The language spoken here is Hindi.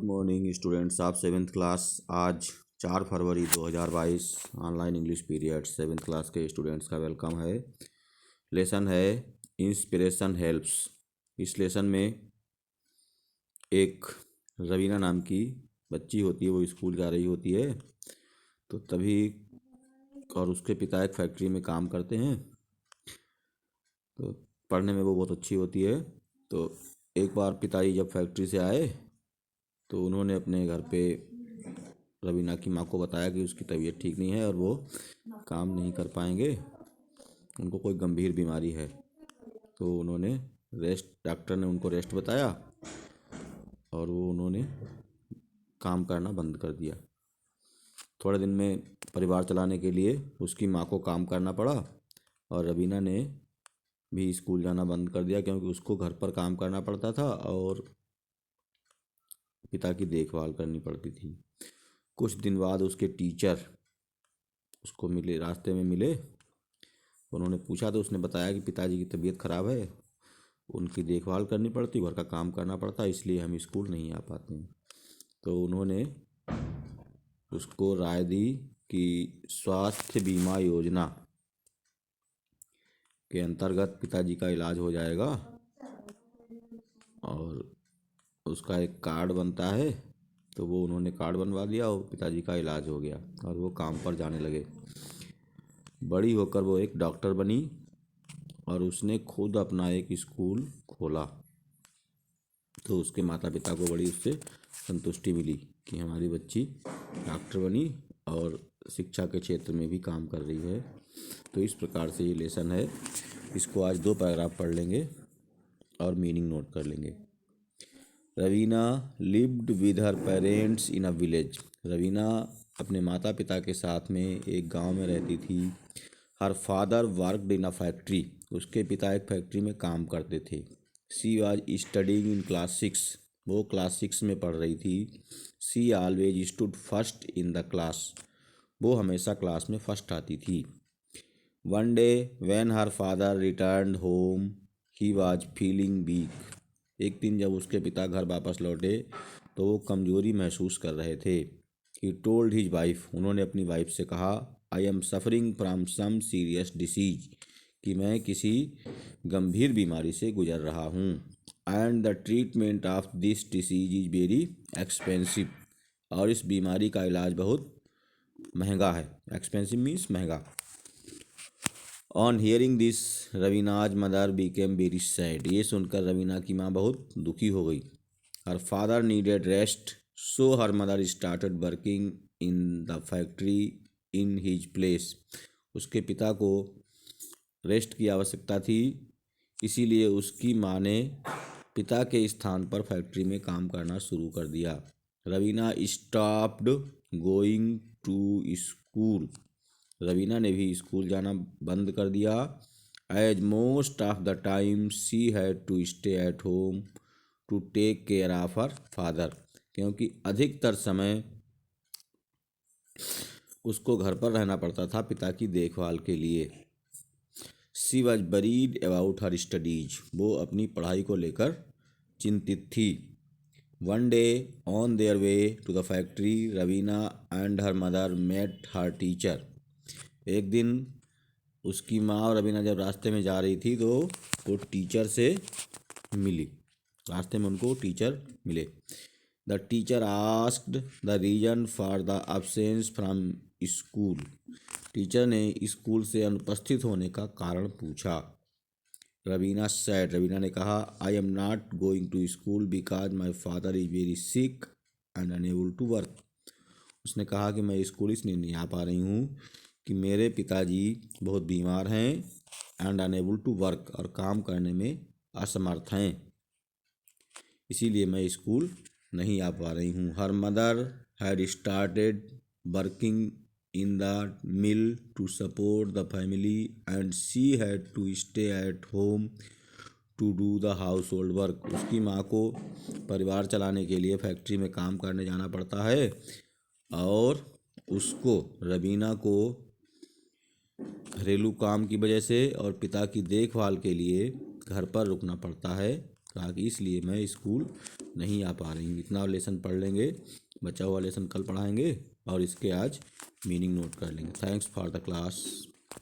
Good morning students of seventh class. आज 4 फरवरी 2022 online English period seventh class के स्टूडेंट्स का वेलकम है। लेसन है इंस्पिरेशन हेल्प्स। इस लेसन में एक रवीना नाम की बच्ची होती है, वो स्कूल जा रही होती है तो तभी और उसके पिता एक फैक्ट्री में काम करते हैं। तो पढ़ने में वो बहुत अच्छी होती है। तो एक बार पिताजी जब फैक्ट्री से आए तो उन्होंने अपने घर पे रवीना की माँ को बताया कि उसकी तबीयत ठीक नहीं है और वो काम नहीं कर पाएंगे, उनको कोई गंभीर बीमारी है। तो उन्होंने डॉक्टर ने उनको रेस्ट बताया और उन्होंने काम करना बंद कर दिया। थोड़े दिन में परिवार चलाने के लिए उसकी माँ को काम करना पड़ा और रवीना ने भी स्कूल जाना बंद कर दिया, क्योंकि उसको घर पर काम करना पड़ता था और पिता की देखभाल करनी पड़ती थी। कुछ दिन बाद उसके टीचर उसको मिले, रास्ते में मिले। उन्होंने पूछा तो उसने बताया कि पिताजी की तबीयत ख़राब है, उनकी देखभाल करनी पड़ती, घर का काम करना पड़ता, इसलिए हम स्कूल नहीं आ पाते हैं। तो उन्होंने उसको राय दी कि स्वास्थ्य बीमा योजना के अंतर्गत पिताजी का इलाज हो जाएगा और उसका एक कार्ड बनता है। तो वो उन्होंने कार्ड बनवा दिया और पिताजी का इलाज हो गया और वो काम पर जाने लगे। बड़ी होकर वो एक डॉक्टर बनी और उसने खुद अपना एक स्कूल खोला। तो उसके माता पिता को बड़ी उससे संतुष्टि मिली कि हमारी बच्ची डॉक्टर बनी और शिक्षा के क्षेत्र में भी काम कर रही है। तो इस प्रकार से ये लेसन है। इसको आज 2 पैराग्राफ पढ़ लेंगे और मीनिंग नोट कर लेंगे। Raveena lived with her parents in a village. Raveena अपने माता पिता के साथ में एक गांव में रहती थी। Her father worked in a factory. उसके पिता एक फैक्ट्री में काम करते थे। She was studying in class 6। वो क्लास 6 में पढ़ रही थी। She always stood first in the class. वो हमेशा क्लास में फर्स्ट आती थी। One day when her father returned home he was feeling weak. एक दिन जब उसके पिता घर वापस लौटे तो वो कमजोरी महसूस कर रहे थे। He told his wife. उन्होंने अपनी वाइफ से कहा, I am suffering from some serious disease, कि मैं किसी गंभीर बीमारी से गुजर रहा हूँ। And the treatment of this disease is very expensive. और इस बीमारी का इलाज बहुत महंगा है। एक्सपेंसिव मीन्स महंगा। On hearing this Raveena's mother became very sad. ये सुनकर रवीना की माँ बहुत दुखी हो गई। Her father needed rest, so her mother started working in the factory in his place. उसके पिता को रेस्ट की आवश्यकता थी, इसीलिए उसकी माँ ने पिता के स्थान पर फैक्ट्री में काम करना शुरू कर दिया। Raveena stopped going to school. Raveena ने भी स्कूल जाना बंद कर दिया। As most of the time she had to stay at home to take care of her father. क्योंकि अधिकतर समय उसको घर पर रहना पड़ता था पिता की देखभाल के लिए। She was worried about her studies. वो अपनी पढ़ाई को लेकर चिंतित थी। One day on their way to the factory Raveena and her mother met her teacher. एक दिन उसकी माँ और रवीना जब रास्ते में जा रही थी तो वो टीचर से मिली। रास्ते में उनको टीचर मिले। The teacher asked the reason for the absence from school. Teacher ने स्कूल से अनुपस्थित होने का कारण पूछा। रवीना सैड। रवीना ने कहा, I am not going to school because my father is very sick and unable to work. उसने कहा कि मैं स्कूल इसलिए नहीं आ पा रही हूँ कि मेरे पिताजी बहुत बीमार हैं एंड अनएबल टू वर्क, और काम करने में असमर्थ हैं, इसीलिए मैं स्कूल नहीं आ पा रही हूँ। Her mother had started working in the mill to support the family and she had to stay at home to do the household work. उसकी माँ को परिवार चलाने के लिए फैक्ट्री में काम करने जाना पड़ता है और उसको, रवीना को, घरेलू काम की वजह से और पिता की देखभाल के लिए घर पर रुकना पड़ता है कहा कि इसलिए मैं स्कूल नहीं आ पा रही हूँ। इतना लेसन पढ़ लेंगे, बचा हुआ लेसन कल पढ़ाएंगे और इसके आज मीनिंग नोट कर लेंगे। Thanks for the class.